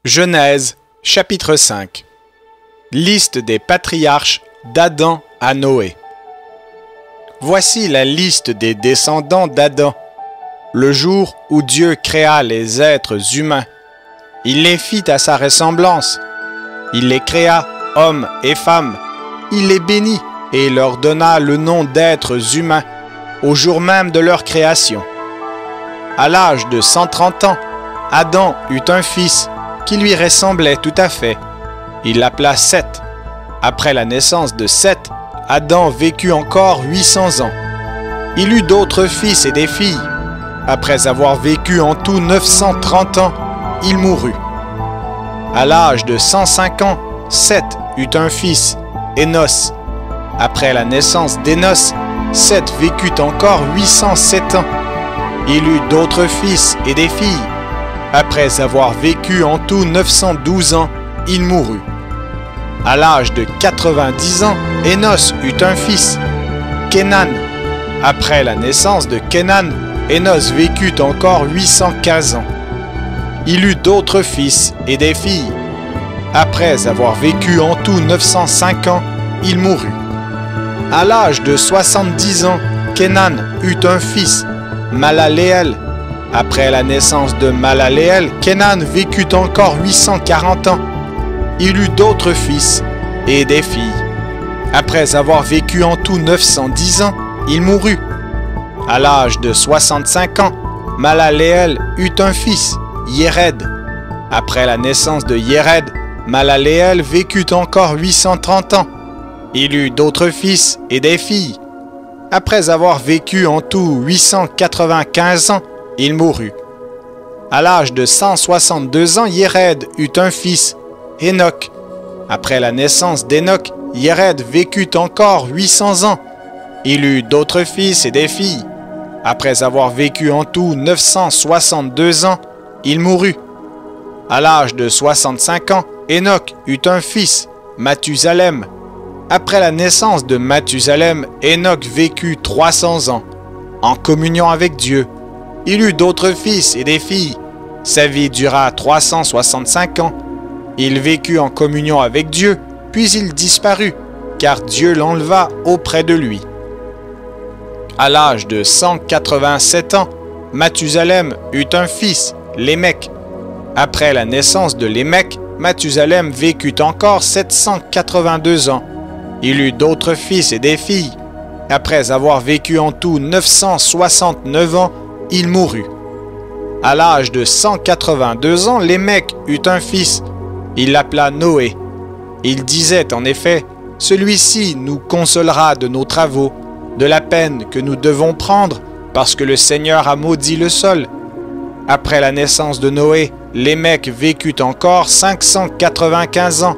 Genèse, chapitre 5. Liste des patriarches d'Adam à Noé. Voici la liste des descendants d'Adam. Le jour où Dieu créa les êtres humains, il les fit à sa ressemblance. Il les créa, hommes et femmes. Il les bénit et leur donna le nom d'êtres humains au jour même de leur création. À l'âge de 130 ans, Adam eut un fils qui lui ressemblait tout à fait. Il l'appela Seth. Après la naissance de Seth, Adam vécut encore 800 ans. Il eut d'autres fils et des filles. Après avoir vécu en tout 930 ans, il mourut. À l'âge de 105 ans, Seth eut un fils, Énos. Après la naissance d'Énos, Seth vécut encore 807 ans. Il eut d'autres fils et des filles. Après avoir vécu en tout 912 ans, il mourut. À l'âge de 90 ans, Énos eut un fils, Kénan. Après la naissance de Kénan, Énos vécut encore 815 ans. Il eut d'autres fils et des filles. Après avoir vécu en tout 905 ans, il mourut. À l'âge de 70 ans, Kénan eut un fils, Malaléel. Après la naissance de Malaléel, Kénan vécut encore 840 ans. Il eut d'autres fils et des filles. Après avoir vécu en tout 910 ans, il mourut. À l'âge de 65 ans, Malaléel eut un fils, Yéred. Après la naissance de Yéred, Malaléel vécut encore 830 ans. Il eut d'autres fils et des filles. Après avoir vécu en tout 895 ans, il mourut. À l'âge de 162 ans, Yéred eut un fils, Hénoc. Après la naissance d'Hénoc, Yéred vécut encore 800 ans. Il eut d'autres fils et des filles. Après avoir vécu en tout 962 ans, il mourut. À l'âge de 65 ans, Hénoc eut un fils, Mathusalem. Après la naissance de Mathusalem, Hénoc vécut 300 ans, en communion avec Dieu. Il eut d'autres fils et des filles. Sa vie dura 365 ans. Il vécut en communion avec Dieu, puis il disparut, car Dieu l'enleva auprès de lui. À l'âge de 187 ans, Mathusalem eut un fils, Lémec. Après la naissance de Lémec, Mathusalem vécut encore 782 ans. Il eut d'autres fils et des filles. Après avoir vécu en tout 969 ans, il mourut. À l'âge de 182 ans, Lémec eut un fils. Il l'appela Noé. Il disait en effet, « Celui-ci nous consolera de nos travaux, de la peine que nous devons prendre, parce que le Seigneur a maudit le sol. » Après la naissance de Noé, Lémec vécut encore 595 ans.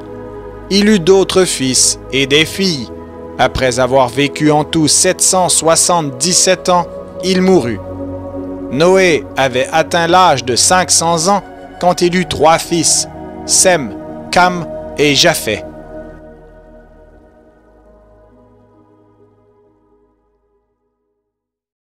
Il eut d'autres fils et des filles. Après avoir vécu en tout 777 ans, il mourut. Noé avait atteint l'âge de 500 ans quand il eut 3 fils, Sem, Cam et Japheth.